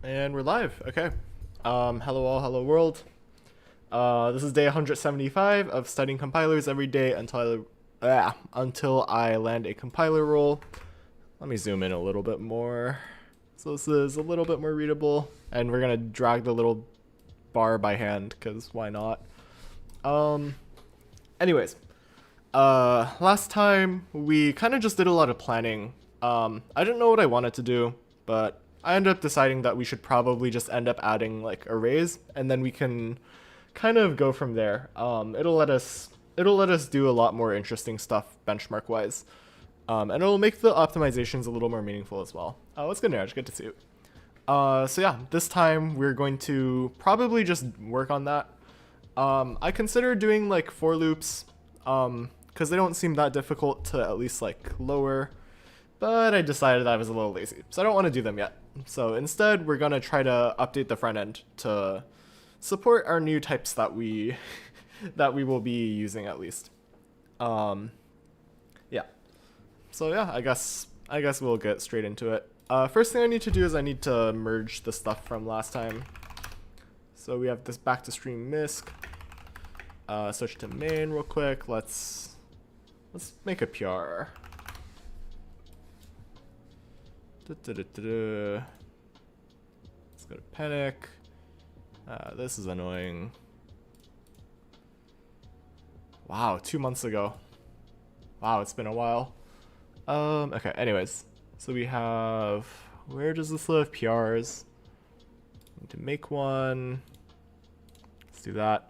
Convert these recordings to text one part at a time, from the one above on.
And we're live. Okay. Hello all, hello world. This is day 175 of studying compilers every day until I land a compiler role. Let me zoom in a little bit more. So this is a little bit more readable, and we're gonna drag the little bar by hand, cause why not? Anyways, last time we kind of just did a lot of planning. I didn't know what I wanted to do, but I ended up deciding that we should probably just end up adding like arrays, and then we can kind of go from there. It'll let us do a lot more interesting stuff benchmark wise, and it'll make the optimizations a little more meaningful as well. What's good, Niraj? Good to see you. So yeah, this time we're going to probably just work on that. I consider doing like for loops, because they don't seem that difficult to at least like lower, but I decided I was a little lazy, so I don't want to do them yet. So instead, we're gonna try to update the front end to support our new types that we will be using at least. Yeah. So yeah, I guess we'll get straight into it. First thing I need to do is I need to merge the stuff from last time. So we have this back to stream misc. Switch to main real quick. Let's make a PR. Let's go to panic. This is annoying. Wow, 2 months ago. Wow, it's been a while. Okay, anyways. So we have, where does this live? PRs. Need to make one. Let's do that.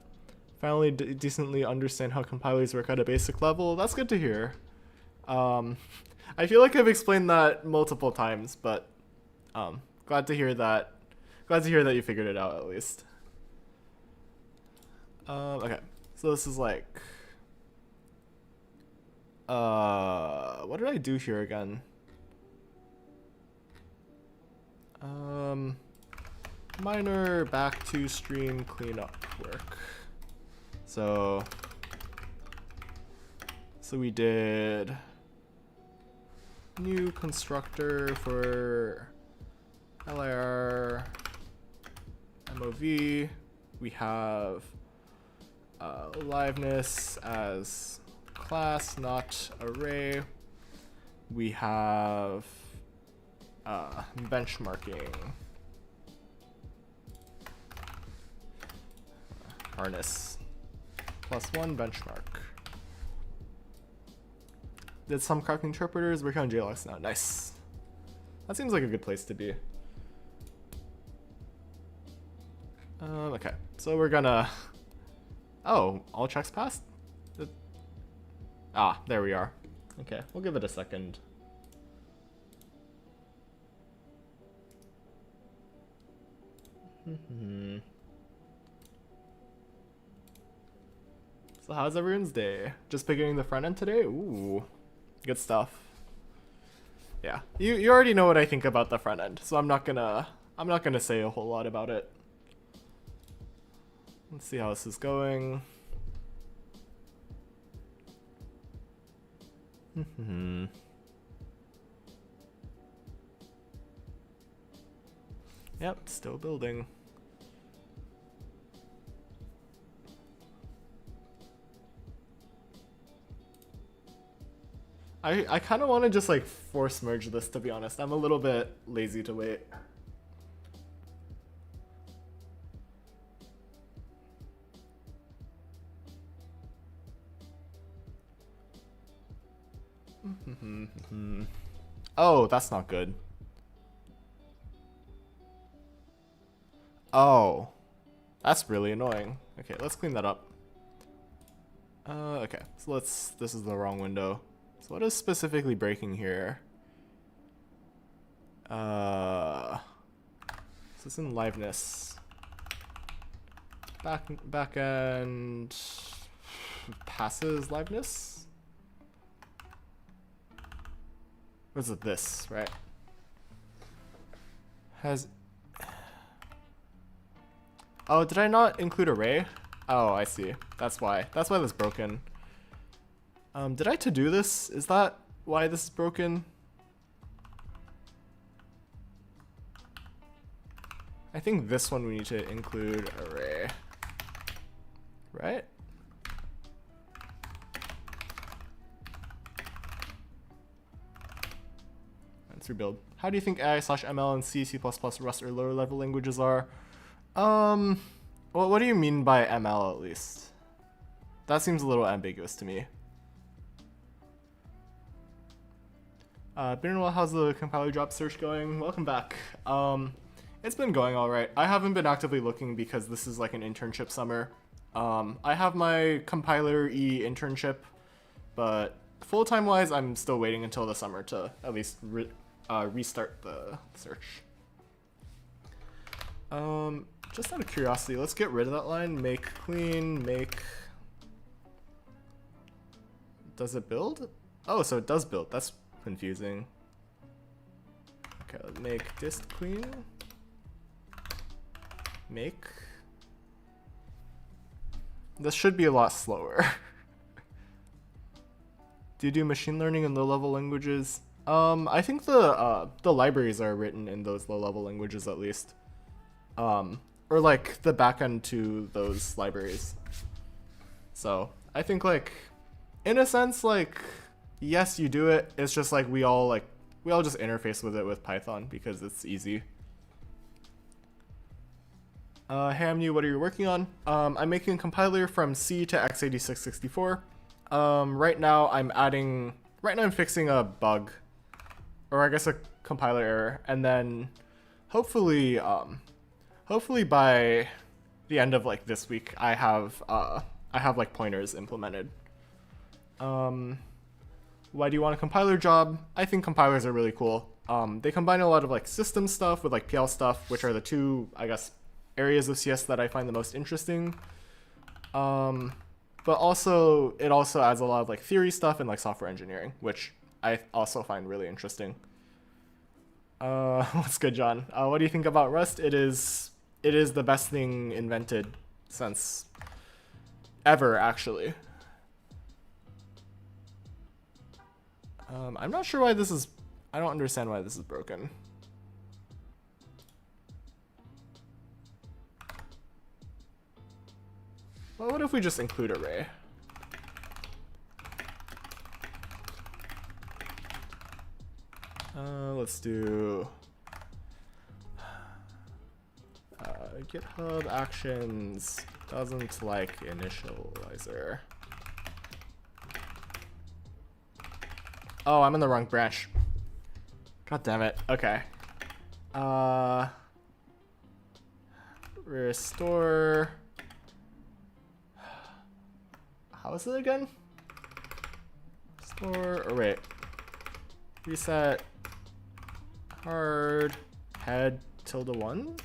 Finally decently understand how compilers work at a basic level. That's good to hear. I feel like I've explained that multiple times, but glad to hear that. Glad to hear that you figured it out at least. Okay, so this is like, what did I do here again? Minor back to stream cleanup work. So we did new constructor for lir mov. We have liveness as class, not array. We have benchmarking, harness +1 benchmark. Did some craft interpreters work on JLX now? Nice. That seems like a good place to be. Okay, so we're gonna. Oh, all checks passed? There we are. Okay, we'll give it a second. So how's everyone's day? Just beginning the front end today? Ooh, good stuff. Yeah, you already know what I think about the front end, so I'm not gonna say a whole lot about it. Let's see how this is going. Yep, still building. I kind of want to just like force merge this, to be honest. I'm a little bit lazy to wait. Oh, that's not good. Oh, that's really annoying. Okay, let's clean that up. Okay, so this is the wrong window. So what is specifically breaking here? So it's in liveness. Back end passes liveness. What's it? This, right? Oh, did I not include array? Oh, I see. That's why. That's why this is broken. Did I to-do this? Is that why this is broken? I think this one we need to include array, right? Let's rebuild. How do you think AI/ML and C, C++, Rust, or lower level languages are? Well, what do you mean by ML at least? That seems a little ambiguous to me. Been a while, how's the compiler job search going? Welcome back. It's been going alright. I haven't been actively looking because this is like an internship summer. I have my compiler-y internship, but full-time wise, I'm still waiting until the summer to at least restart the search. Just out of curiosity, let's get rid of that line. Make clean, make... Does it build? Oh, so it does build. That's confusing. Okay, let's make dist clean. Make. This should be a lot slower. Do you do machine learning in low-level languages? I think the libraries are written in those low-level languages at least. Or like the backend to those libraries. So I think like, in a sense, like, yes, you do it. It's just like we all just interface with it with Python because it's easy. Hey, I'm new. What are you working on? I'm making a compiler from C to x86-64. Right now I'm fixing a bug, or I guess a compiler error, and then hopefully by the end of like this week, I have like pointers implemented. Why do you want a compiler job? I think compilers are really cool. They combine a lot of like system stuff with like PL stuff, which are the two, I guess, areas of CS that I find the most interesting. But also, it also adds a lot of like theory stuff and like software engineering, which I also find really interesting. What's good, John? What do you think about Rust? It is the best thing invented since ever, actually. I'm not sure why this is... I don't understand why this is broken. Well, what if we just include array? Let's do... GitHub Actions doesn't like initializer. Oh, I'm in the wrong branch. God damn it. Okay. Restore. How is it again? Restore. Oh, wait. Reset. Hard. Head tilde 1.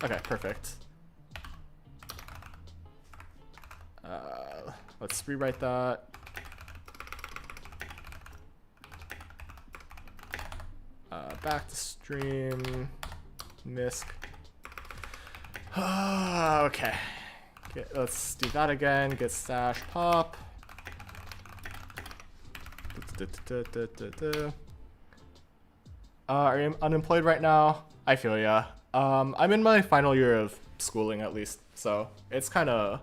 Okay, perfect. Let's rewrite that. Back to stream. Misc. Okay. Let's do that again. Get stash pop. Are you unemployed right now? I feel ya. I'm in my final year of schooling at least, so it's kind of,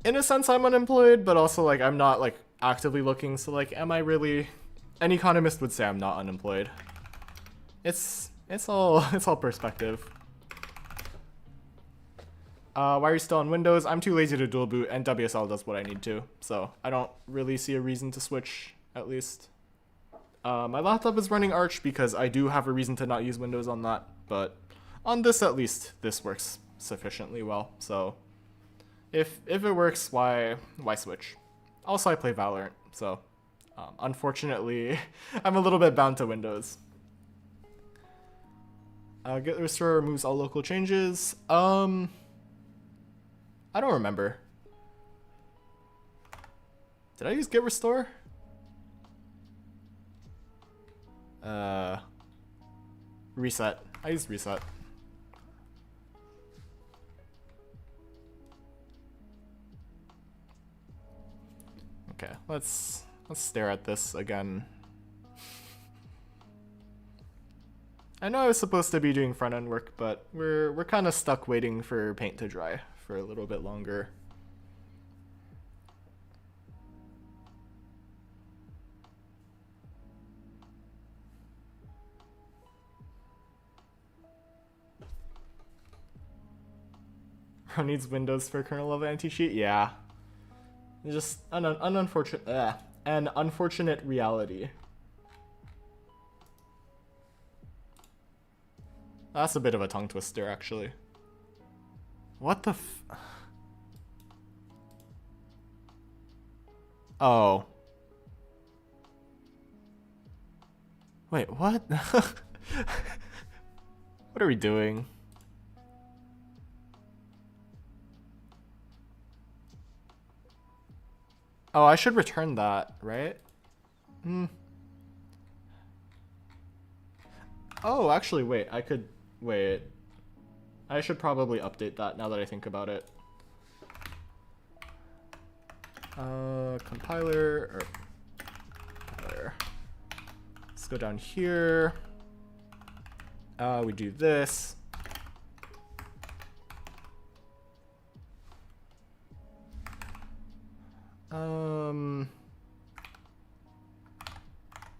in a sense, I'm unemployed, but also like I'm not like actively looking. So like, am I really? An economist would say I'm not unemployed. It's all perspective. Why are you still on Windows? I'm too lazy to dual boot, and WSL does what I need to, so I don't really see a reason to switch, at least. My laptop is running Arch because I do have a reason to not use Windows on that, but on this at least, this works sufficiently well, so if it works, why switch? Also, I play Valorant, so unfortunately, I'm a little bit bound to Windows. Git restore removes all local changes. I don't remember. Did I use git restore? Reset. I used reset. Okay, let's stare at this again. I know I was supposed to be doing front end work, but we're kind of stuck waiting for paint to dry for a little bit longer. Needs Windows for kernel level anti-cheat? Yeah. It's just an unfortunate reality. That's a bit of a tongue twister, actually. What the Oh. Wait, what? What are we doing? Oh, I should return that, right? Oh, actually, wait, wait. I should probably update that now that I think about it. Compiler. Let's go down here. We do this.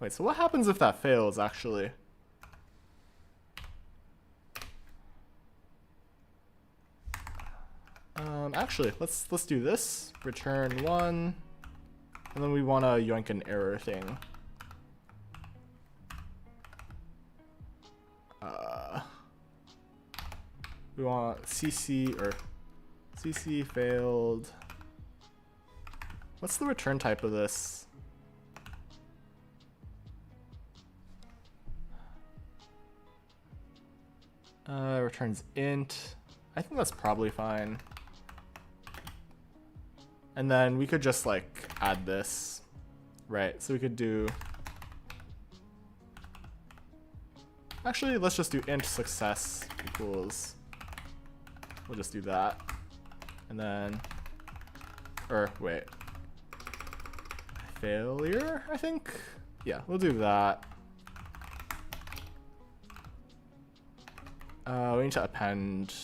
Wait, so what happens if that fails, actually? Actually, let's do this. Return 1. And then we want to yoink an error thing. We want CC failed. What's the return type of this? Returns int. I think that's probably fine. And then we could just like add this, right? So we could do, actually, let's just do int success equals, we'll just do that. And then, or wait, failure, I think? Yeah, we'll do that. We need to append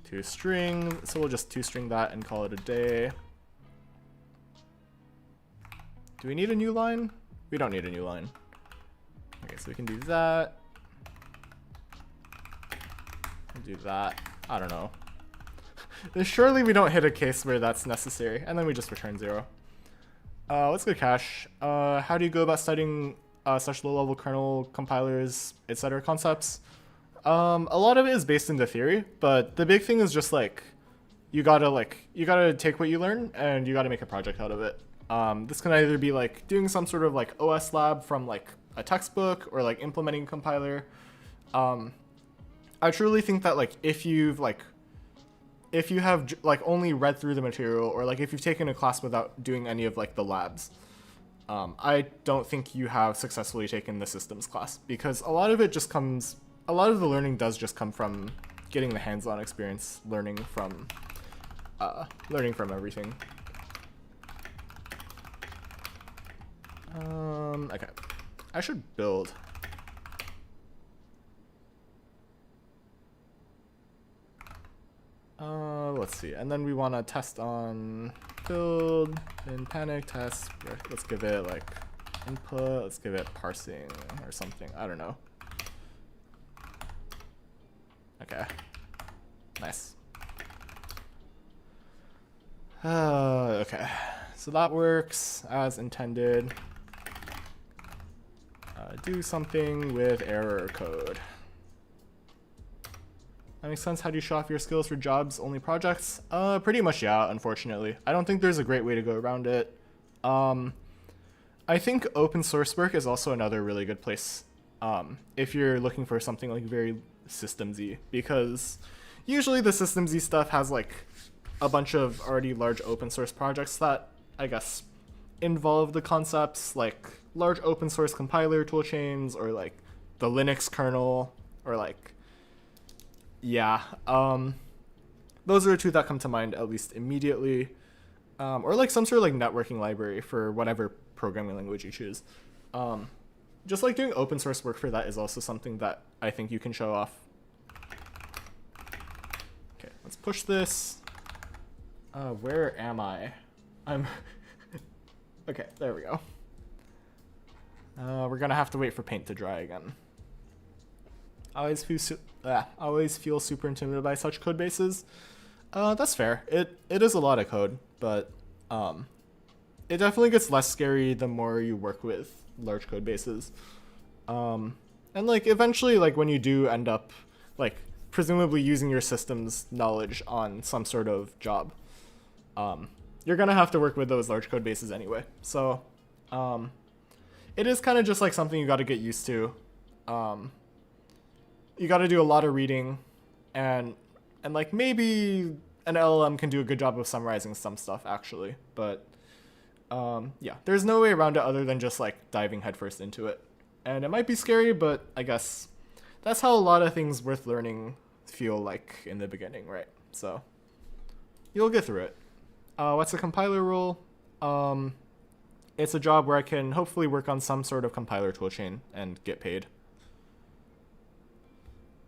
to string, so we'll just toString that and call it a day. Do we need a new line? We don't need a new line. Okay, so we can do that. Do that. I don't know. Surely we don't hit a case where that's necessary, and then we just return 0. Let's go cache. How do you go about studying such low-level kernel compilers, etc. concepts? A lot of it is based in the theory, but the big thing is just like you gotta take what you learn and you gotta make a project out of it. This can either be like doing some sort of like OS lab from like a textbook or like implementing a compiler. I truly think that like if you have like only read through the material, or like if you've taken a class without doing any of like the labs, I don't think you have successfully taken the systems class, because a lot of the learning does just come from getting the hands-on experience, learning from everything. Okay, I should build. Let's see, and then we want to test on build in panic test. Let's give it like input. Let's give it parsing or something. I don't know. Okay, nice. Okay, so that works as intended. Do something with error code. That makes sense. How do you show off your skills for jobs only projects? Pretty much, yeah, unfortunately. I don't think there's a great way to go around it. I think open source work is also another really good place if you're looking for something like very systemsy, because usually the systemsy stuff has like a bunch of already large open source projects that I guess involve the concepts, like large open source compiler toolchains, or like the Linux kernel, or like, yeah, those are the two that come to mind at least immediately, or like some sort of like networking library for whatever programming language you choose. just like doing open source work for that is also something that I think you can show off. Okay, let's push this. Where am I? I'm okay, there we go. We're gonna have to wait for paint to dry again. I always feel super intimidated by such code bases. That's fair. It is a lot of code, but it definitely gets less scary the more you work with large code bases. And like eventually, like when you do end up like presumably using your systems knowledge on some sort of job, you're gonna have to work with those large code bases anyway. So it is kind of just like something you got to get used to. You got to do a lot of reading, and like maybe an LLM can do a good job of summarizing some stuff actually, but yeah, there's no way around it other than just like diving headfirst into it. And it might be scary, but I guess that's how a lot of things worth learning feel like in the beginning, right? So you'll get through it. What's a compiler role? It's a job where I can hopefully work on some sort of compiler toolchain and get paid.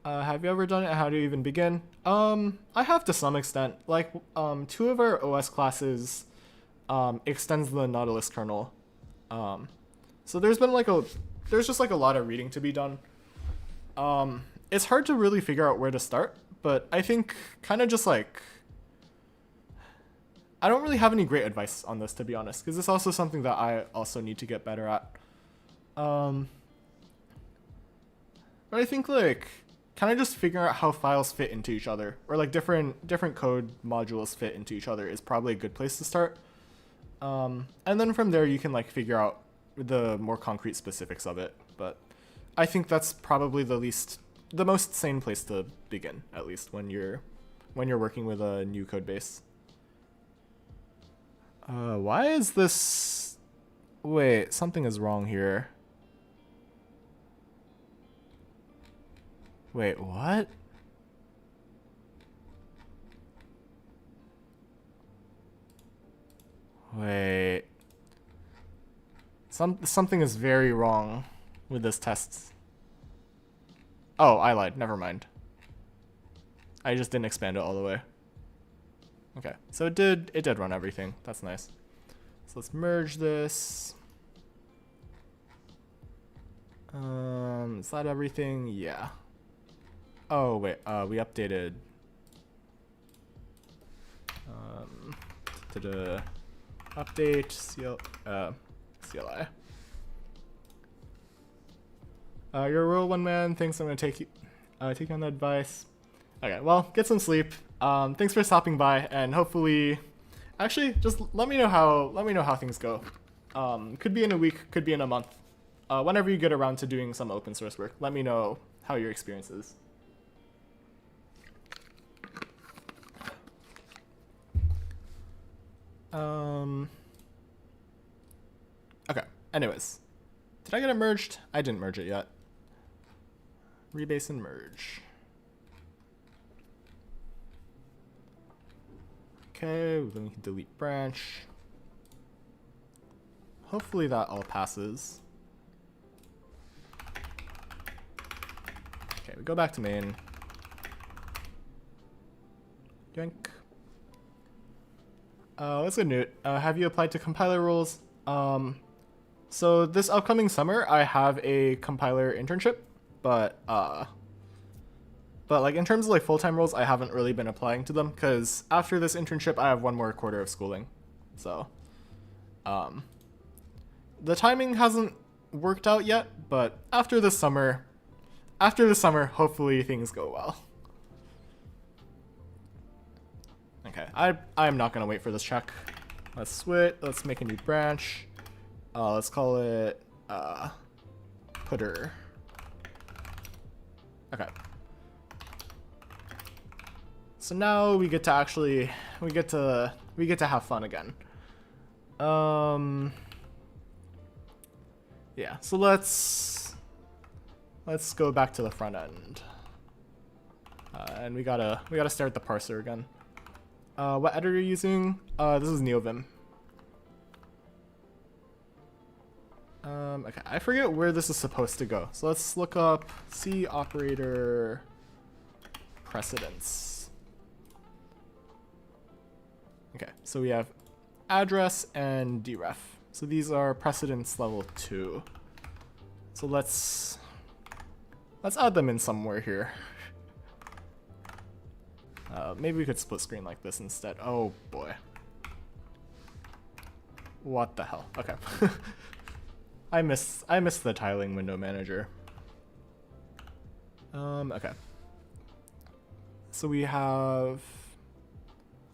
Have you ever done it? How do you even begin? I have to some extent. Like, 2 of our OS classes extends the Nautilus kernel. So there's just like a lot of reading to be done. It's hard to really figure out where to start, but I think kind of just like, I don't really have any great advice on this, to be honest, because it's also something that I also need to get better at. But I think like kind of just figuring out how files fit into each other, or like different code modules fit into each other, is probably a good place to start. And then from there you can like figure out the more concrete specifics of it. But I think that's probably the most sane place to begin, at least when you're working with a new code base. Why is this? Wait, something is wrong here. Wait, what? Wait. Something is very wrong with this test. Oh, I lied. Never mind. I just didn't expand it all the way. Okay, so it did run everything. That's nice. So let's merge this. Is that everything? Yeah. Oh wait, we updated to the update CLI. You're a real one man. Thanks. I'm gonna take you on the advice. Okay, well, get some sleep. Thanks for stopping by, and hopefully, actually, just let me know how things go. Could be in a week, could be in a month. Whenever you get around to doing some open source work, let me know how your experience is. Okay, anyways. Did I get it merged? I didn't merge it yet. Rebase and merge. Okay, then we can delete branch. Hopefully that all passes. Okay, we go back to main. Yoink. Let's go Newt. Have you applied to compiler roles? So this upcoming summer, I have a compiler internship, but like in terms of like full-time roles, I haven't really been applying to them because after this internship, I have 1 more quarter of schooling. So, the timing hasn't worked out yet, but after the summer, hopefully things go well. Okay, I'm not gonna wait for this check. Let's switch. Let's make a new branch. Let's call it putter. Okay. So now we get to actually we get to have fun again. Yeah. So let's go back to the front end. And we gotta start the parser again. What editor are you using? This is NeoVim. Okay, I forget where this is supposed to go. So let's look up C operator precedence. Okay, so we have address and deref. So these are precedence level 2. So let's add them in somewhere here. Maybe we could split screen like this instead. Oh boy. What the hell? Okay. I miss the tiling window manager. Okay. So we have,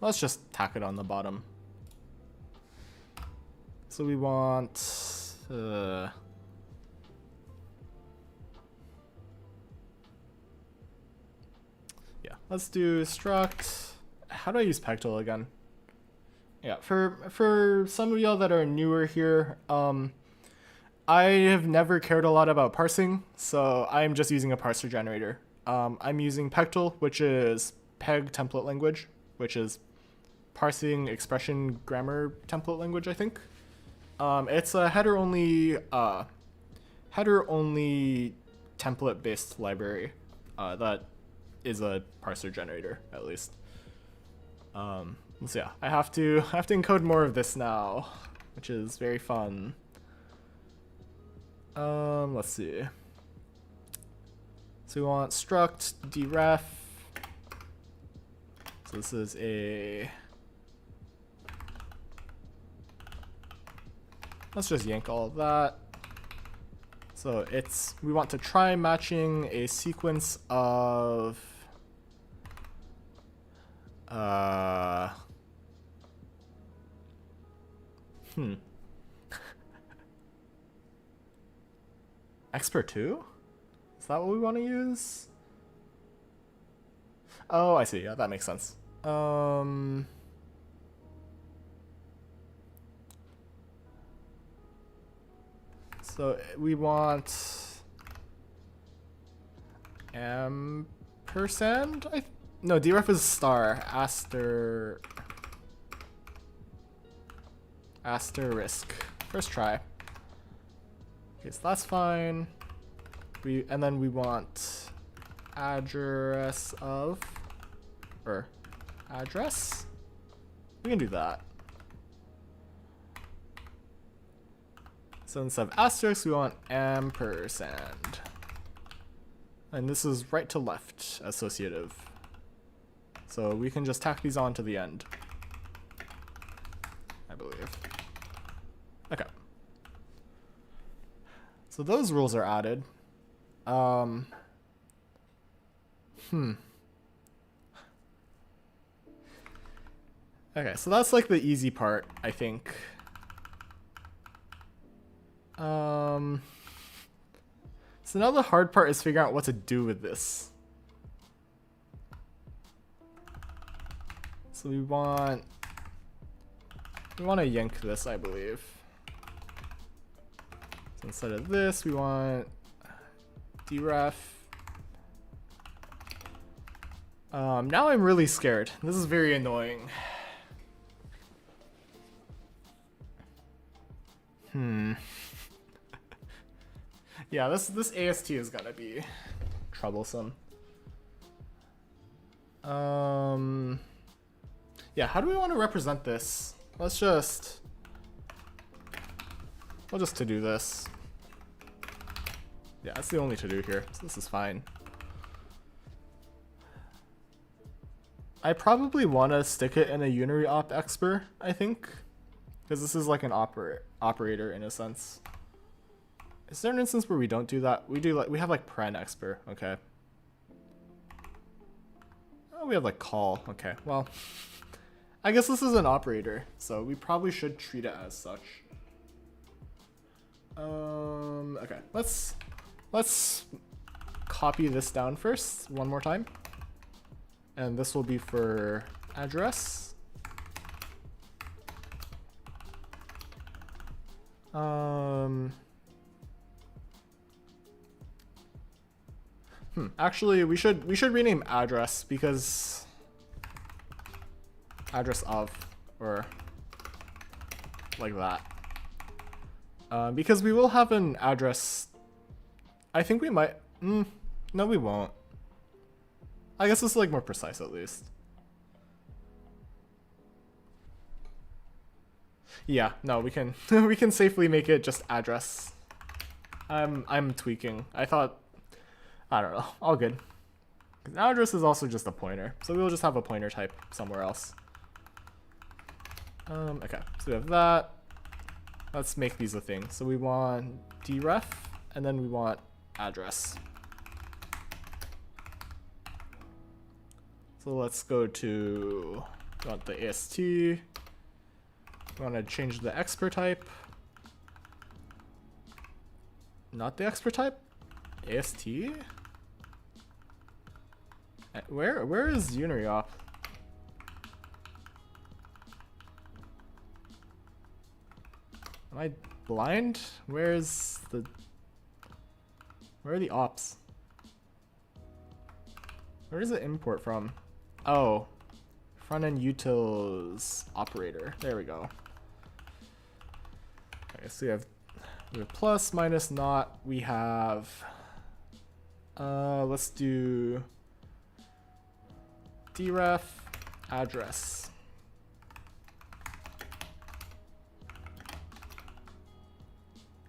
let's just tack it on the bottom. So we want yeah, let's do struct. How do I use Pectool again? Yeah, for some of y'all that are newer here, I have never cared a lot about parsing, so I'm just using a parser generator. I'm using Pectool, which is Peg template language, which is parsing expression grammar template language, I think. It's a header-only template-based library that is a parser generator, at least. So yeah, I have to encode more of this now, which is very fun. Let's see. So we want struct deref. So this is a, let's just yank all of that. So we want to try matching a sequence of Expert 2? Is that what we want to use? Oh, I see. Yeah, that makes sense. So we want ampersand? No, deref is star. Asterisk. First try. Okay, so that's fine. And then we want address of, or address? We can do that. So instead of asterisk, we want ampersand. And this is right to left associative. So we can just tack these on to the end, I believe. Okay. So those rules are added. Okay, so that's like the easy part, I think. So now the hard part is figuring out what to do with this. So we want to yank this, I believe. So instead of this, we want deref. Now I'm really scared. This is very annoying. Yeah, this AST is gonna be troublesome. Yeah, how do we want to represent this? We'll just to do this. Yeah, that's the only to do here, so this is fine. I probably want to stick it in a unary op exper, I think, because this is like an operator in a sense. Is there an instance where we don't do that? We have like paren exper, okay. Oh, we have like call, okay. Well, I guess this is an operator, so we probably should treat it as such. Okay, let's copy this down first one more time. And this will be for address. Actually, we should rename address, because address of, or like that. Because we will have an address. I think we might. No, we won't. I guess it's like more precise at least. Yeah, no, we can we can safely make it just address. I'm tweaking. I thought, I don't know, all good. Because address is also just a pointer, so we'll just have a pointer type somewhere else. Okay, so we have that. Let's make these a thing. So we want dref, and then we want address. So let's go to, we want the AST. We want to change the expert type. Not the expert type? AST? Where is uniriop? Am I blind? Where are the ops? Where does it import from? Oh, frontend utils operator. There we go. Okay, so we have plus, minus, not. We have, let's do dref address.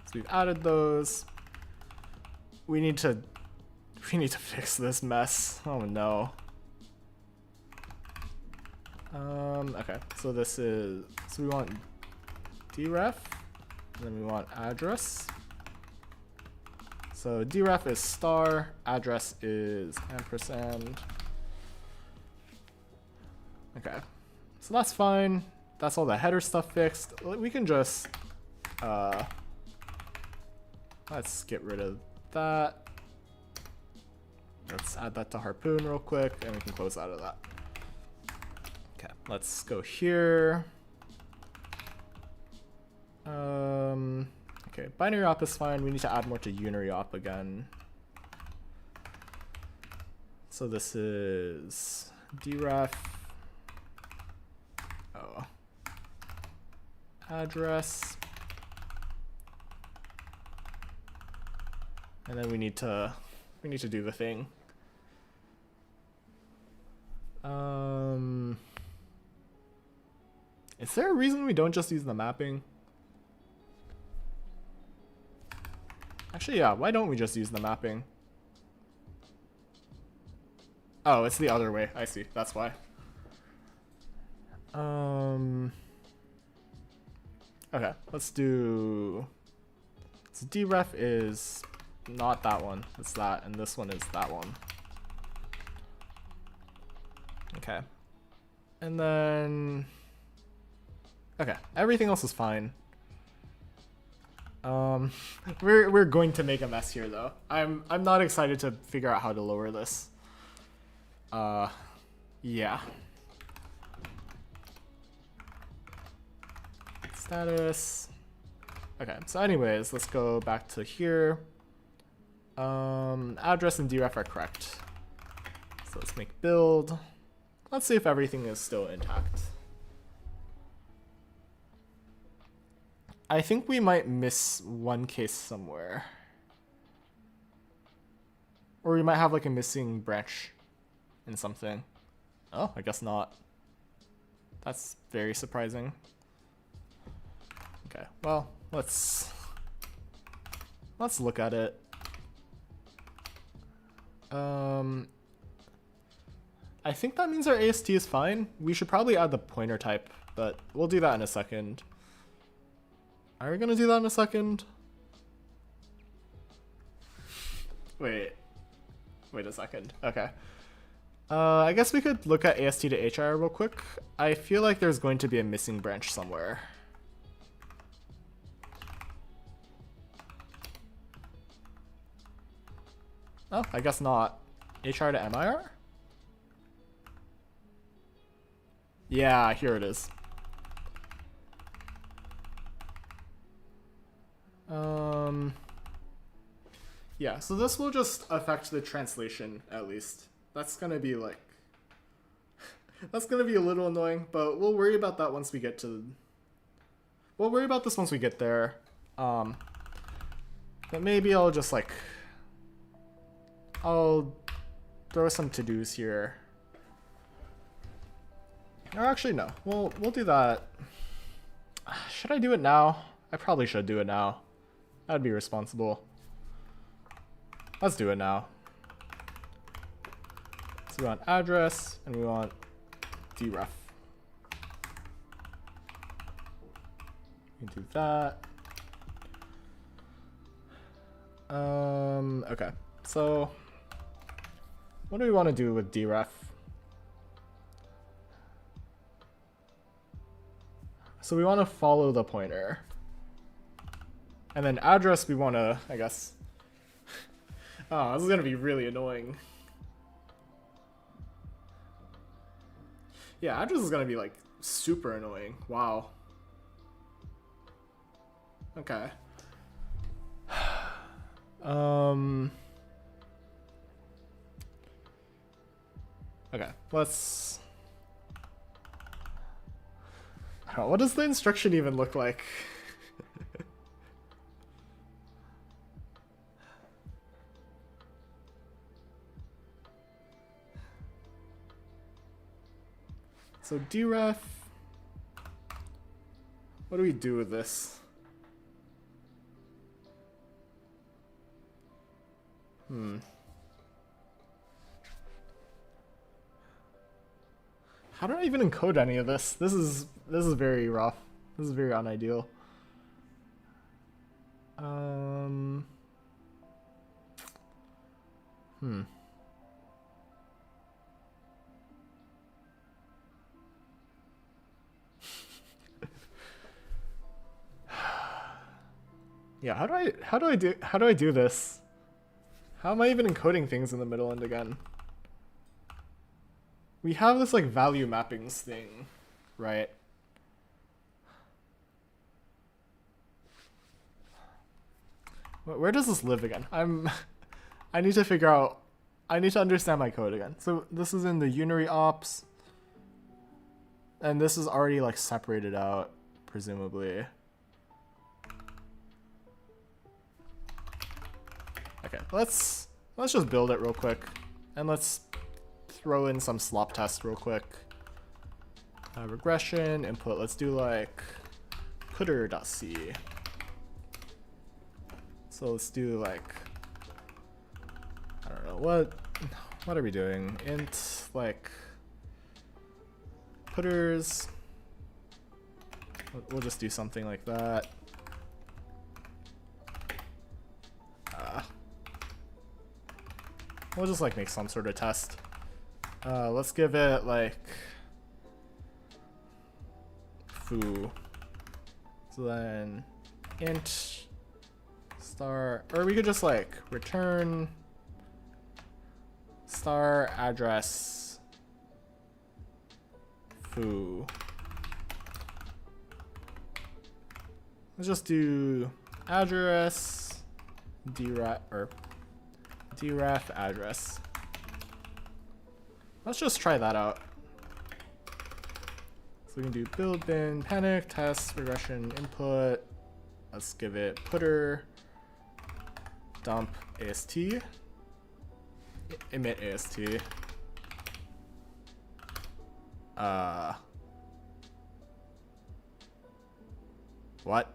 So we've added those. We need to fix this mess. Oh no. Okay, so this is, so we want dref, and then we want address. So dref is star, address is ampersand. Okay, so that's fine. That's all the header stuff fixed. We can just, let's get rid of that. Let's add that to Harpoon real quick, and we can close out of that. Okay, let's go here. Okay, binary op is fine. We need to add more to unary op again. So this is dref. Oh. Address. And then we need to do the thing. Is there a reason we don't just use the mapping? Actually, yeah, why don't we just use the mapping? Oh, it's the other way. I see. That's why. Okay, let's do, so dref is not that one, it's that, and this one is that one. Okay. And then, okay, everything else is fine. We're going to make a mess here though. I'm not excited to figure out how to lower this. Yeah. Status. Okay, so anyways, let's go back to here. Address and dref are correct. So let's make build. Let's see if everything is still intact. I think we might miss one case somewhere. Or we might have like a missing branch in something. Oh, I guess not. That's very surprising. Okay, well, let's look at it. I think that means our AST is fine. We should probably add the pointer type, but we'll do that in a second. Are we gonna do that in a second? Wait a second. Okay. I guess we could look at AST to HR real quick. I feel like there's going to be a missing branch somewhere. Oh, I guess not. HR to MIR? Yeah, here it is. Yeah, so this will just affect the translation at least. That's gonna be like, that's gonna be a little annoying, but we'll worry about that once we get to, we'll worry about this once we get there. But maybe I'll just like, I'll throw some to-dos here. Or actually no, we'll do that. Should I do it now? I probably should do it now. That'd be responsible. Let's do it now. So we want address and we want deref. We can do that. Okay, so what do we want to do with deref? So we want to follow the pointer. And then address we want to, I guess. Oh, this is going to be really annoying. Yeah, address is going to be like super annoying. Wow. Okay. Okay, let's... I don't know, what does the instruction even look like? So deref, what do we do with this? How do I even encode any of this? This is very rough. This is very unideal. Yeah, how do I do this? How am I even encoding things in the middle and again? We have this like value mappings thing, right? Where does this live again? I need to figure out, I need to understand my code again. So this is in the unary ops. And this is already like separated out, presumably. Okay, let's just build it real quick. And let's throw in some slop tests real quick. Regression, input, let's do like putter.c. So let's do like, I don't know, what are we doing? Int, like, putters. We'll just do something like that. We'll just like make some sort of test. Let's give it like foo. So then int star, or we could just like return star address foo. Let's just do address deref or deref address. Let's just try that out. So we can do build bin panic test regression input. Let's give it putter dump ast emit ast. What?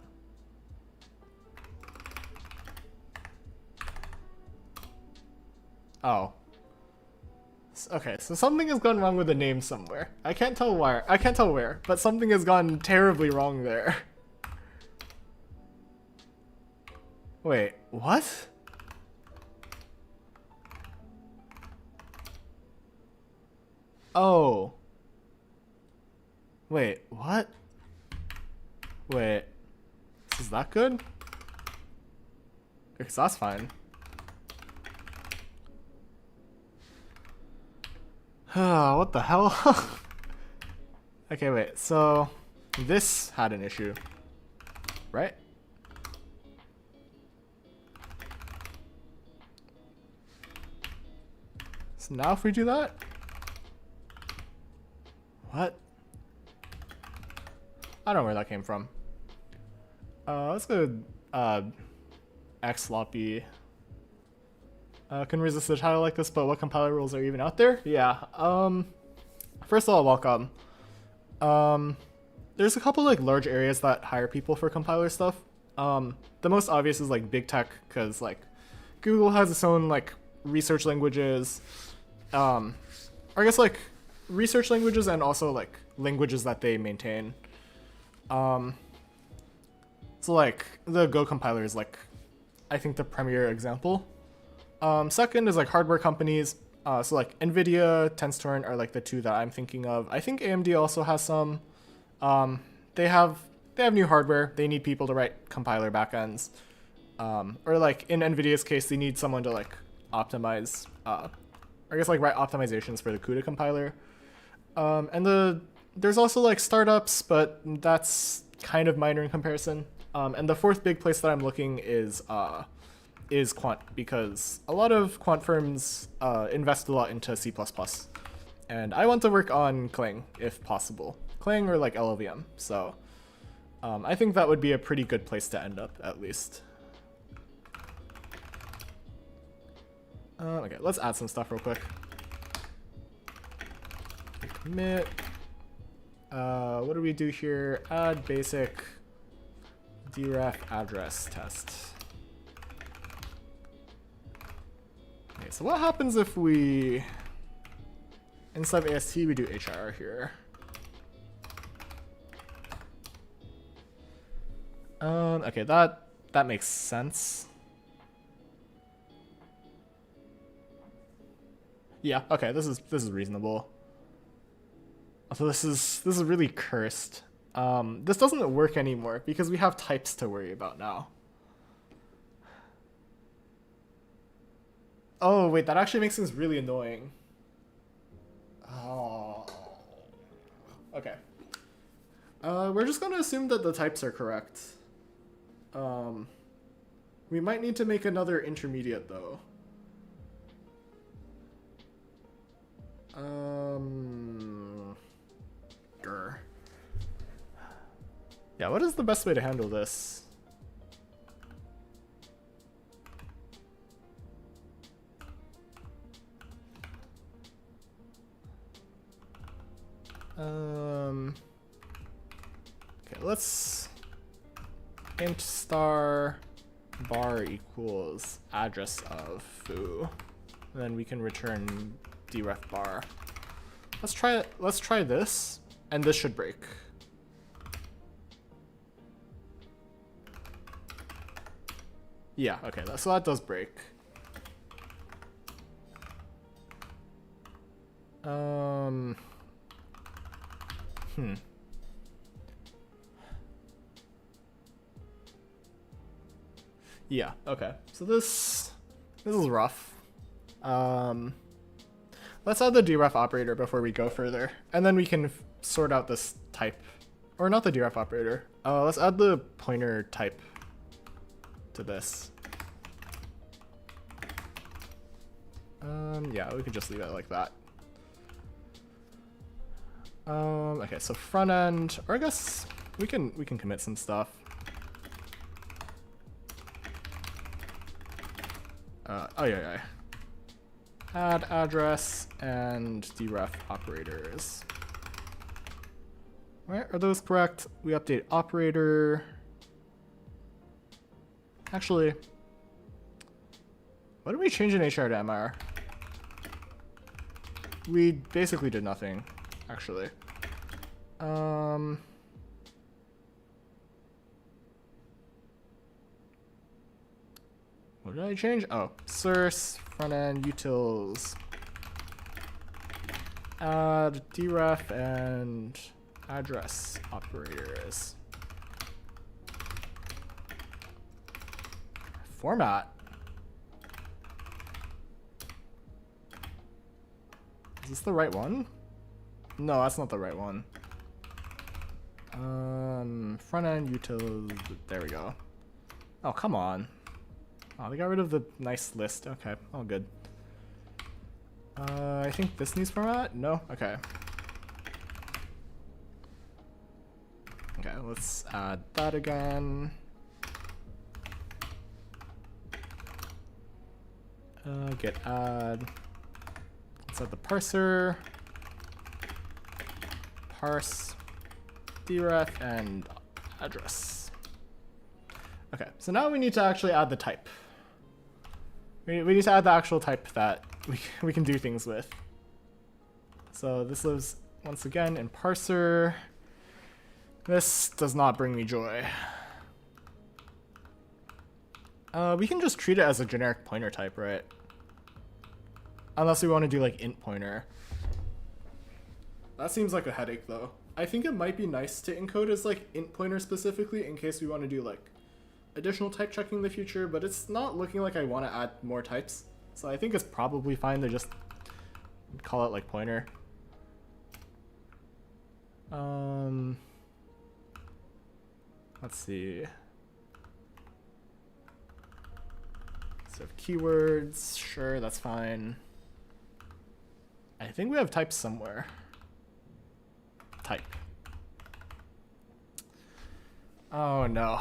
Oh. Okay, so something has gone wrong with the name somewhere. I can't tell where, but something has gone terribly wrong there. Wait, what? Oh. Wait, what? Wait. Is that good? Because that's fine. What the hell? Okay, wait, so this had an issue, right? So now if we do that? What? I don't know where that came from. Let's go Xloppy. Can resist a title like this, but what compiler rules are even out there? Yeah. First of all, welcome. There's a couple like large areas that hire people for compiler stuff. The most obvious is like big tech, because like Google has its own like research languages. Or I guess like research languages and also like languages that they maintain. So like the Go compiler is like, I think, the premier example. Second is like hardware companies. So like NVIDIA, TensorTorrent are like the two that I'm thinking of. I think AMD also has some. They have new hardware. They need people to write compiler backends. Or like in NVIDIA's case, they need someone to like optimize, I guess like write optimizations for the CUDA compiler. And there's also like startups, but that's kind of minor in comparison. And the fourth big place that I'm looking is quant, because a lot of quant firms invest a lot into C++. And I want to work on Clang if possible. Clang or like LLVM. So I think that would be a pretty good place to end up, at least. Okay, let's add some stuff real quick. Commit. What do we do here? Add basic deref address test. Okay, so what happens if we, instead of AST, we do HIR here? Okay, that makes sense. Yeah, okay, this is reasonable. So this is really cursed. This doesn't work anymore because we have types to worry about now. Oh wait, that actually makes things really annoying. Oh. Okay. We're just gonna assume that the types are correct. We might need to make another intermediate though. Grr. Yeah, what is the best way to handle this? Okay, let's int star bar equals address of foo. And then we can return deref bar. Let's try this, and this should break. Yeah, okay, so that does break. Yeah, okay. So this is rough. Let's add the deref operator before we go further, and then we can sort out this type. Or not the deref operator. Let's add the pointer type to this. Yeah, we could just leave it like that. Okay, so front end, or I guess we can commit some stuff. Oh yeah. Add address and deref operators. Alright, are those correct? We update operator. Actually, why did we change an HR to MR? We basically did nothing, actually. What did I change? Oh, source, front end, utils. Add deref and address operators. Format. Is this the right one? No, that's not the right one. Front end utils. There we go. Oh, come on. Oh, they got rid of the nice list. Okay, all good. I think this needs format? No? Okay. Okay, let's add that again. Git add. Let's add the parser. Parse deref and address. Okay, so now we need to actually add the type. We need to add the actual type that we can do things with. So this lives once again in parser. This does not bring me joy. We can just treat it as a generic pointer type, right? Unless we want to do like int pointer. That seems like a headache though. I think it might be nice to encode as like int pointer specifically in case we want to do like additional type checking in the future, but it's not looking like I want to add more types. So I think it's probably fine to just call it like pointer. Let's see. So keywords, sure, that's fine. I think we have types somewhere. Type. Oh no.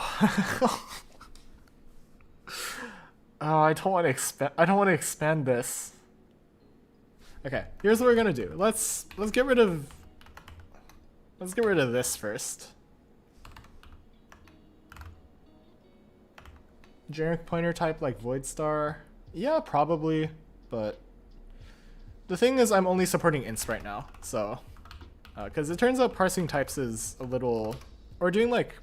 Oh, I don't want to expand this. Okay, here's what we're gonna do. Let's get rid of this first. Generic pointer type like void star. Yeah, probably, but the thing is I'm only supporting ints right now, so because it turns out parsing types is a little, or doing like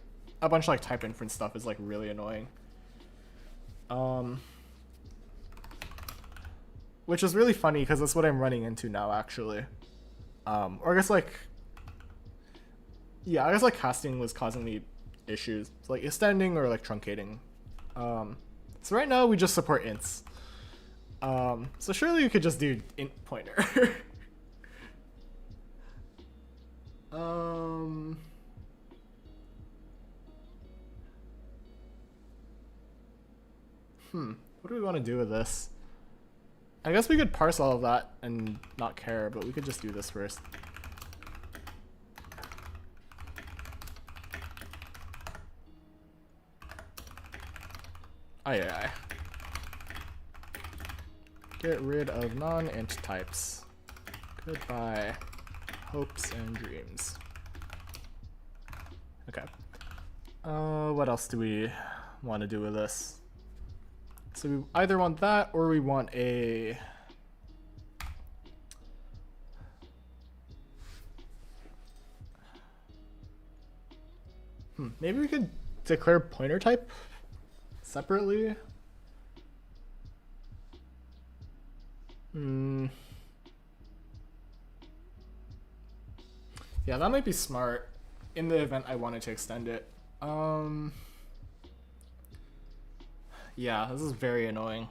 a bunch of like type inference stuff is like really annoying. Which is really funny because that's what I'm running into now actually. Or I guess like, yeah, I guess like casting was causing me issues. It's like extending or like truncating. So right now we just support ints. So surely you could just do int pointer. What do we want to do with this? I guess we could parse all of that and not care, but we could just do this first. Aye. Get rid of non-int types. Goodbye, hopes and dreams. Okay. What else do we want to do with this? So we either want that or we want a... Maybe we could declare pointer type separately. Yeah, that might be smart in the event I wanted to extend it. Yeah, this is very annoying.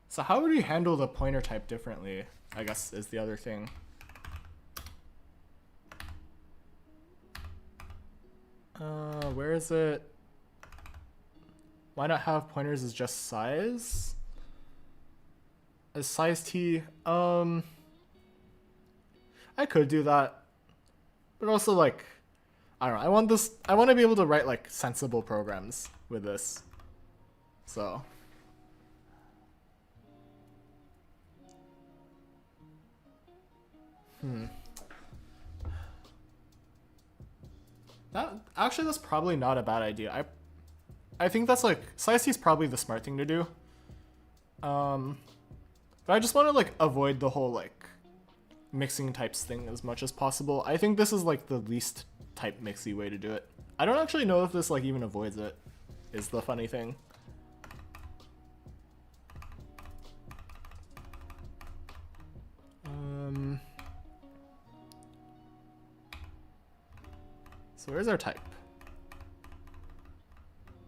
So how would we handle the pointer type differently, I guess, is the other thing. Where is it? Why not have pointers as just size? As size t? I could do that. But also like, I don't know, I want to be able to write like sensible programs with this. So. That's probably not a bad idea. I think that's like, size t is probably the smart thing to do. But I just want to like avoid the whole like mixing types thing as much as possible. I think this is like the least type mixy way to do it. I don't actually know if this like even avoids it, is the funny thing. So where's our type?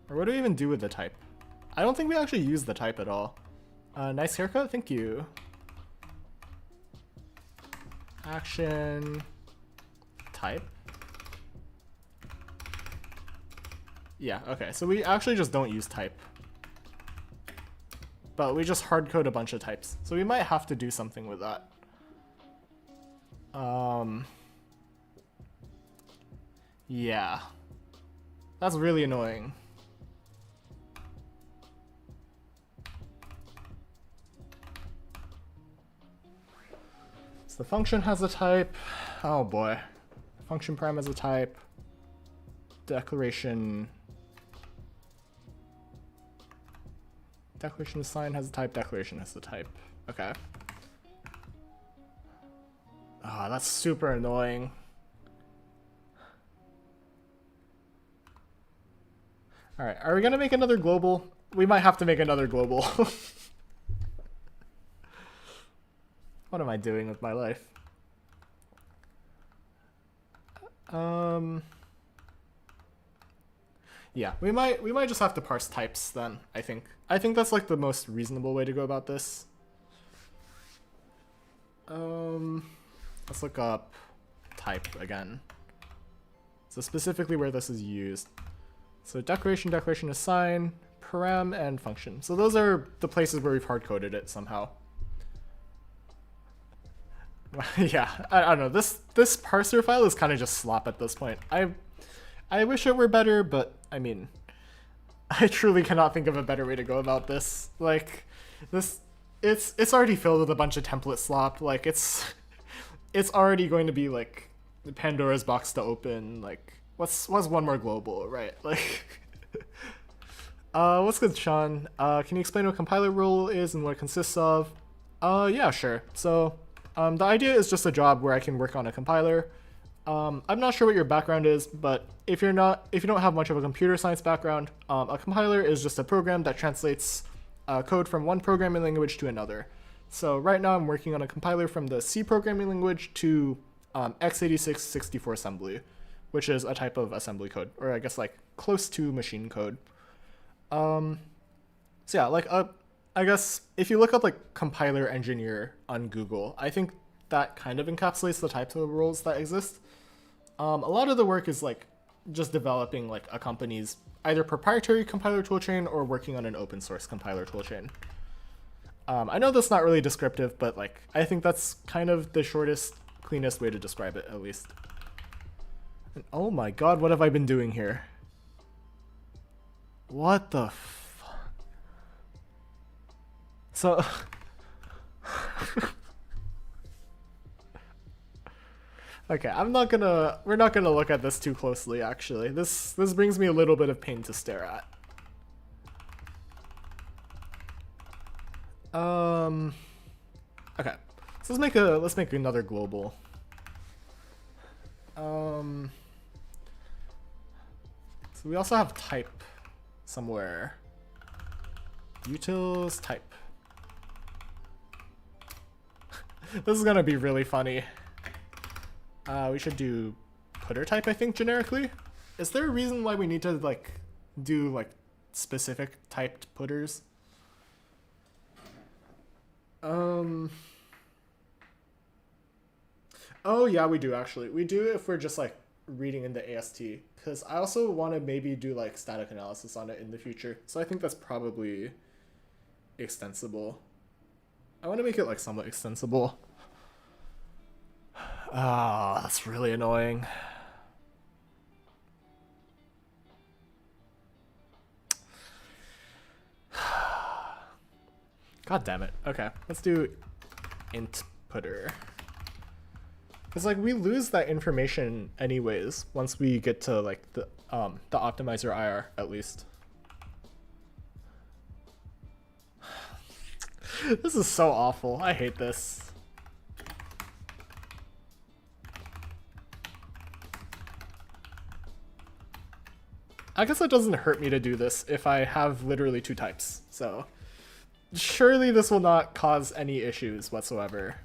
Or what do we even do with the type? I don't think we actually use the type at all. Nice haircut, thank you. Action type. Yeah, okay, so we actually just don't use type. But we just hard code a bunch of types. So we might have to do something with that. Yeah. That's really annoying. So the function has a type. Oh boy. Function param has a type. Declaration assign has a type. Declaration has a type. Okay. Ah, that's super annoying. Alright, are we gonna make another global? We might have to make another global. What am I doing with my life? Yeah, we might just have to parse types then, I think. I think that's like the most reasonable way to go about this. Let's look up type again. So specifically where this is used. So declaration assign, param, and function. So those are the places where we've hard-coded it somehow. Yeah, I don't know. This parser file is kind of just slop at this point. I wish it were better, but I mean, I truly cannot think of a better way to go about this. Like, it's already filled with a bunch of template slop. Like, it's already going to be like Pandora's box to open. Like, what's one more global, right? Like, what's good, Sean? Can you explain what compiler role is and what it consists of? Yeah, sure. So, the idea is just a job where I can work on a compiler. I'm not sure what your background is, but if you don't have much of a computer science background, a compiler is just a program that translates code from one programming language to another. So right now I'm working on a compiler from the C programming language to x86 64 assembly, which is a type of assembly code, or I guess like close to machine code. So yeah, like I guess if you look up like compiler engineer on Google, I think that kind of encapsulates the types of roles that exist. A lot of the work is like just developing like a company's either proprietary compiler toolchain or working on an open source compiler toolchain. I know that's not really descriptive, but like I think that's kind of the shortest, cleanest way to describe it, at least. And oh my god, what have I been doing here? What the fuck? So okay, we're not gonna look at this too closely, actually. This brings me a little bit of pain to stare at. Okay, so let's make another global. So we also have type somewhere. Utils type. This is gonna be really funny. We should do putter type, I think, generically. Is there a reason why we need to like do like specific typed putters? Oh yeah, we do actually. We do if we're just like reading in the AST, because I also want to maybe do like static analysis on it in the future. So I think that's probably extensible. I want to make it like somewhat extensible. Ah, that's really annoying. God damn it. Okay, let's do int putter. It's like we lose that information anyways once we get to like the optimizer IR at least. This is so awful. I hate this. I guess it doesn't hurt me to do this if I have literally two types, so surely this will not cause any issues whatsoever.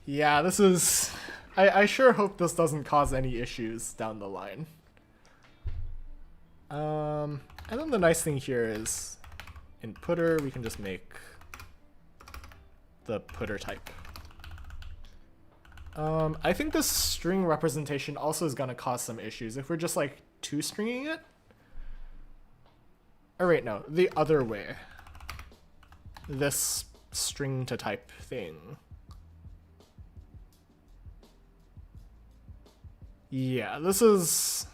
Yeah, this is... I sure hope this doesn't cause any issues down the line. And then the nice thing here is in putter, we can just make the putter type. I think this string representation also is going to cause some issues if we're just like two-stringing it. Or wait, no, the other way. This string to type thing. Yeah, this is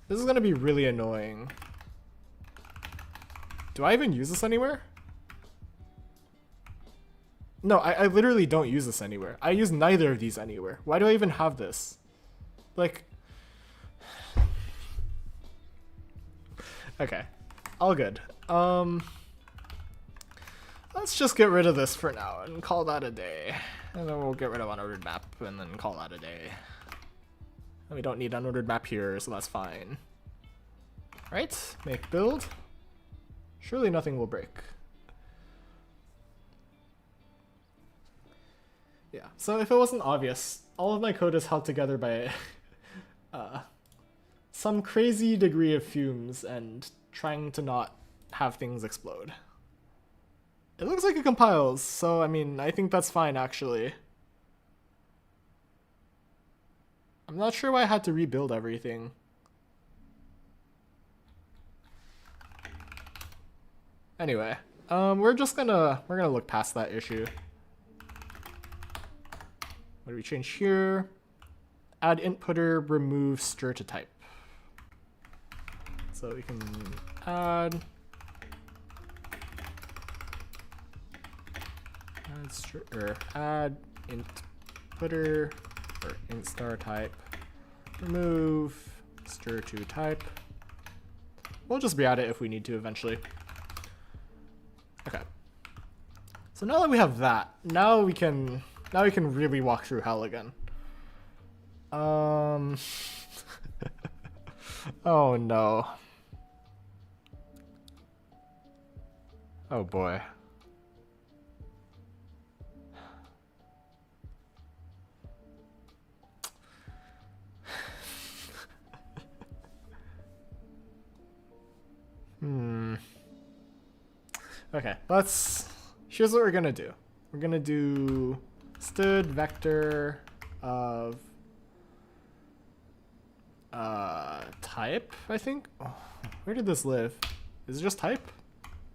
This is gonna be really annoying. Do I even use this anywhere? No, I literally don't use this anywhere. I use neither of these anywhere. Why do I even have this? Like... Okay. All good. Let's just get rid of this for now and call that a day. And then we'll get rid of unordered map and then call that a day. And we don't need unordered map here, so that's fine. Right? Make build. Surely nothing will break. Yeah, so if it wasn't obvious, all of my code is held together by some crazy degree of fumes and trying to not have things explode. It looks like it compiles, so I mean, I think that's fine actually. I'm not sure why I had to rebuild everything. Anyway, we're gonna look past that issue. What do we change here? Add inputter, remove stir to type. So we can add int footer or int star type, remove stir to type. We'll just re-add it if we need to eventually. Okay. So now that we have that, now we can really walk through hell again. Oh no. Oh boy. Okay, here's what we're gonna do. We're gonna do std vector of type, I think. Oh, where did this live? Is it just type?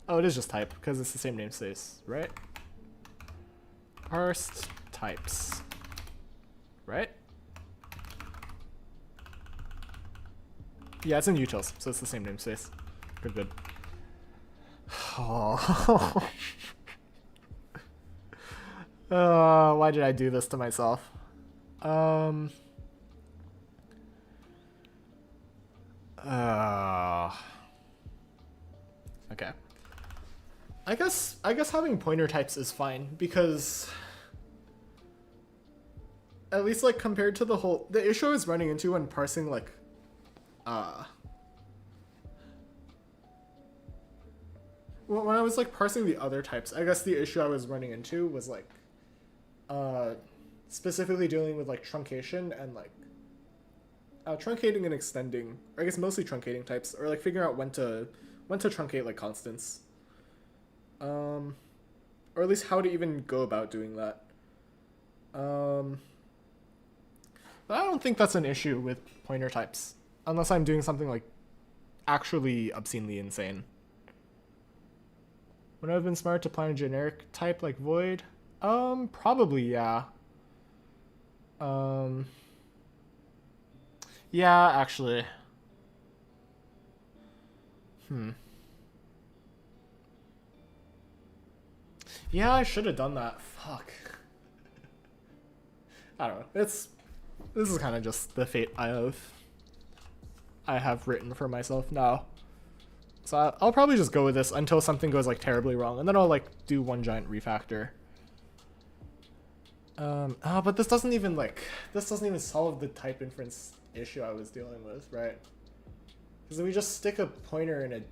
Oh, it is just type because it's the same namespace, right? Parsed types, right? Yeah, it's in utils, so it's the same namespace. Good. Oh. Why did I do this to myself? Okay. I guess having pointer types is fine because at least like compared to the issue I was running into when parsing like when I was like parsing the other types, I guess the issue I was running into was like specifically dealing with like truncation and like truncating and extending, or I guess mostly truncating types, or like figuring out when to truncate like constants, or at least how to even go about doing that. But I don't think that's an issue with pointer types, unless I'm doing something like actually obscenely insane. Would I have been smart to plan a generic type like void? Probably, yeah. Yeah, actually. Yeah, I should have done that. Fuck. I don't know. This is kind of just the fate I have written for myself now. So I'll probably just go with this until something goes like terribly wrong, and then I'll like do one giant refactor. But this doesn't even solve the type inference issue I was dealing with, right? Because if we just stick a pointer in an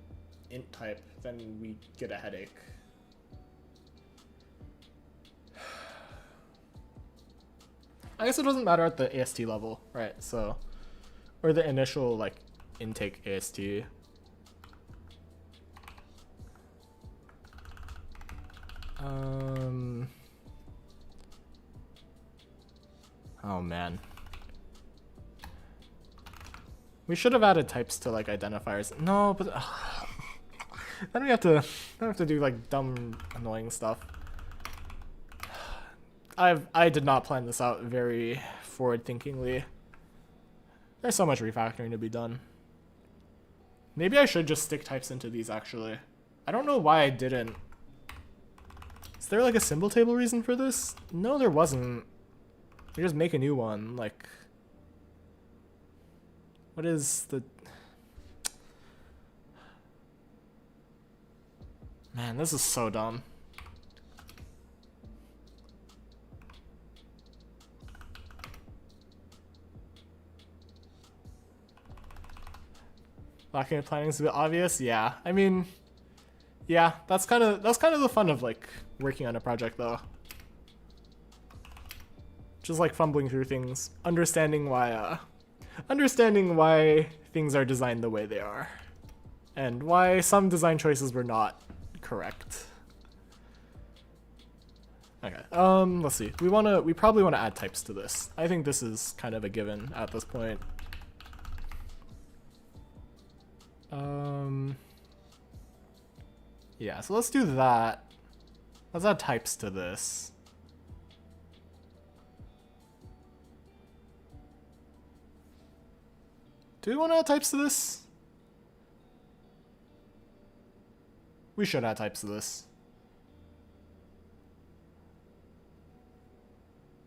int type, then we get a headache. I guess it doesn't matter at the AST level, right? So, or the initial like intake AST. Oh man. We should have added types to like identifiers. No, but then we have to do like dumb, annoying stuff. I did not plan this out very forward-thinkingly. There's so much refactoring to be done. Maybe I should just stick types into these, actually. I don't know why I didn't. Is there like a symbol table reason for this? No, there wasn't. You just make a new one, like... What is the... Man, this is so dumb. Lacking of planning is a bit obvious. Yeah, I mean, yeah, that's kind of the fun of like working on a project, though. Just like fumbling through things, understanding why things are designed the way they are, and why some design choices were not correct. Okay, let's see. We probably wanna add types to this. I think this is kind of a given at this point. Yeah, so let's do that. Let's add types to this. Do we want to add types to this? We should add types to this.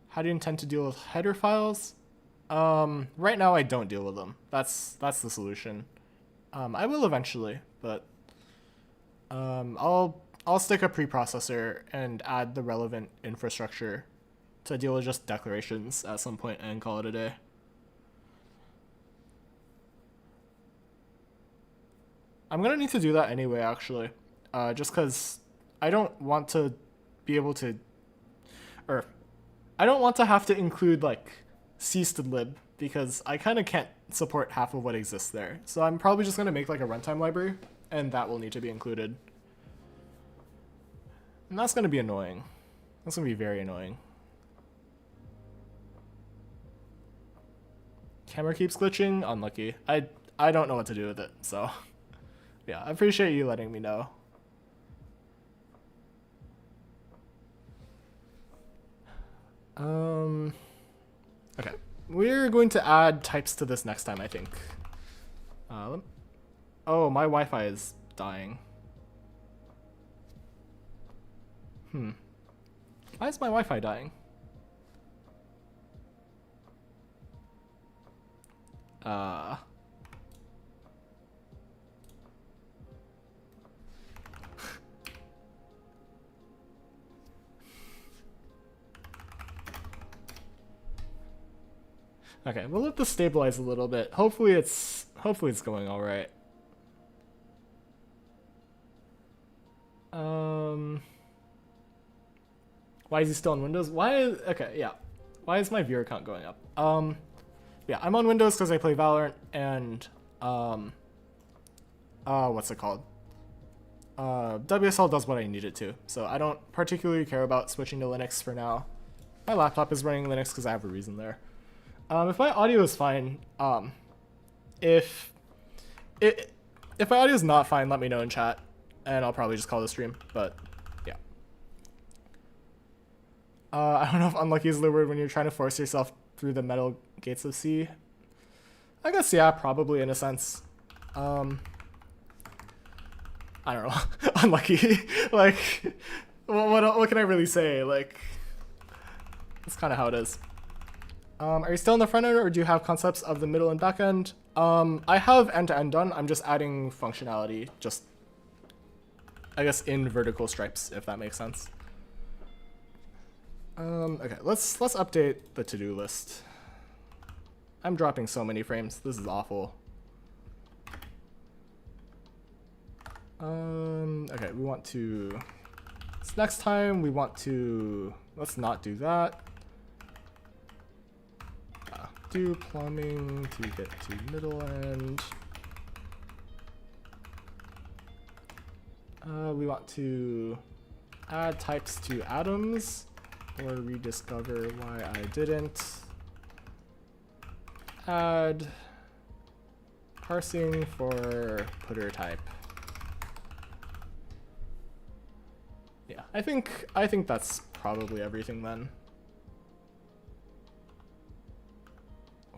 How do you intend to deal with header files? Right now I don't deal with them. That's the solution. I will eventually, but I'll stick a preprocessor and add the relevant infrastructure to deal with just declarations at some point and call it a day. I'm gonna need to do that anyway, actually, just because I don't want to be able to, or I don't want to have to include like c-stdlib because I kind of can't support half of what exists there. So I'm probably just gonna make like a runtime library, and that will need to be included. And that's gonna be annoying. That's gonna be very annoying. Camera keeps glitching. Unlucky. I don't know what to do with it, so yeah, I appreciate you letting me know. Okay, we're going to add types to this next time, I think. Oh, my Wi-Fi is dying. Why is my Wi-Fi dying? Okay, we'll let this stabilize a little bit. Hopefully it's going all right. Why is he still on Windows? Okay, yeah. Why is my viewer count going up? Yeah, I'm on Windows because I play Valorant and what's it called? WSL does what I need it to, so I don't particularly care about switching to Linux for now. My laptop is running Linux because I have a reason there. If my audio is fine, if my audio is not fine, let me know in chat, and I'll probably just call the stream. But yeah, I don't know if unlucky is the word when you're trying to force yourself through the metal gates of C. I guess yeah, probably in a sense. I don't know, unlucky. Like, what can I really say? Like, that's kind of how it is. Are you still in the front end, or do you have concepts of the middle and back end? I have end-to-end done. I'm just adding functionality, just, I guess, in vertical stripes, if that makes sense. Okay, let's update the to-do list. I'm dropping so many frames. This is awful. Okay, we want to, next time we want to, let's not do that. Do plumbing to get to middle end. We want to add types to atoms, or rediscover why I didn't. Add parsing for putter type. Yeah, I think that's probably everything then.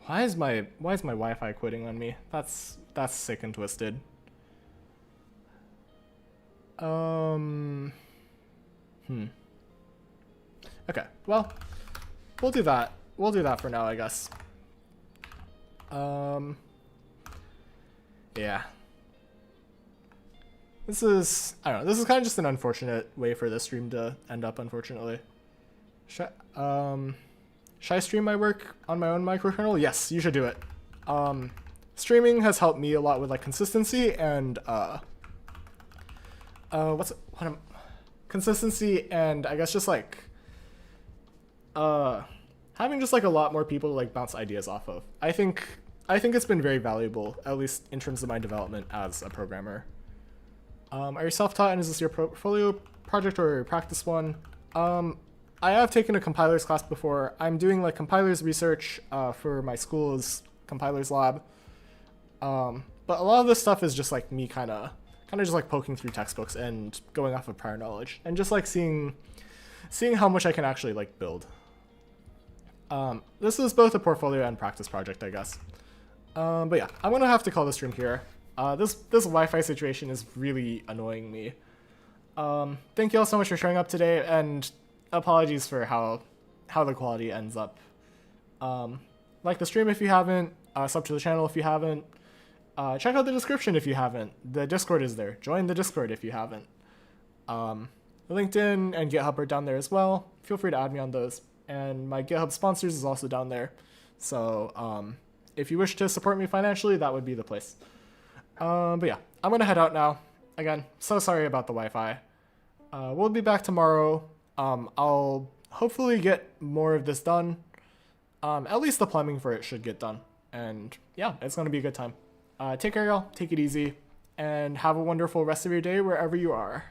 Why is my Wi-Fi quitting on me? That's sick and twisted. Okay, well, we'll do that. We'll do that for now, I guess. Yeah. This is, I don't know, this is kind of just an unfortunate way for this stream to end up, unfortunately. Should I stream my work on my own microkernel? Yes, you should do it. Streaming has helped me a lot with like consistency and consistency and I guess just like having just like a lot more people to like bounce ideas off of. I think it's been very valuable, at least in terms of my development as a programmer. Are you self-taught and is this your portfolio project or your practice one? I have taken a compilers class before. I'm doing like compilers research for my school's compilers lab. But a lot of this stuff is just like me kind of just like poking through textbooks and going off of prior knowledge and just like seeing how much I can actually like build. This is both a portfolio and practice project, I guess. But yeah, I'm gonna have to call this stream here. This Wi-Fi situation is really annoying me. Thank you all so much for showing up today, and apologies for how the quality ends up. Like the stream if you haven't, sub to the channel if you haven't, check out the description if you haven't. The Discord is there. Join the Discord if you haven't. LinkedIn and GitHub are down there as well. Feel free to add me on those. And my GitHub sponsors is also down there. So if you wish to support me financially, that would be the place. But yeah, I'm gonna head out now. Again, so sorry about the Wi-Fi. We'll be back tomorrow. I'll hopefully get more of this done. At least the plumbing for it should get done. And yeah, it's gonna be a good time. Take care, y'all. Take it easy. And have a wonderful rest of your day wherever you are.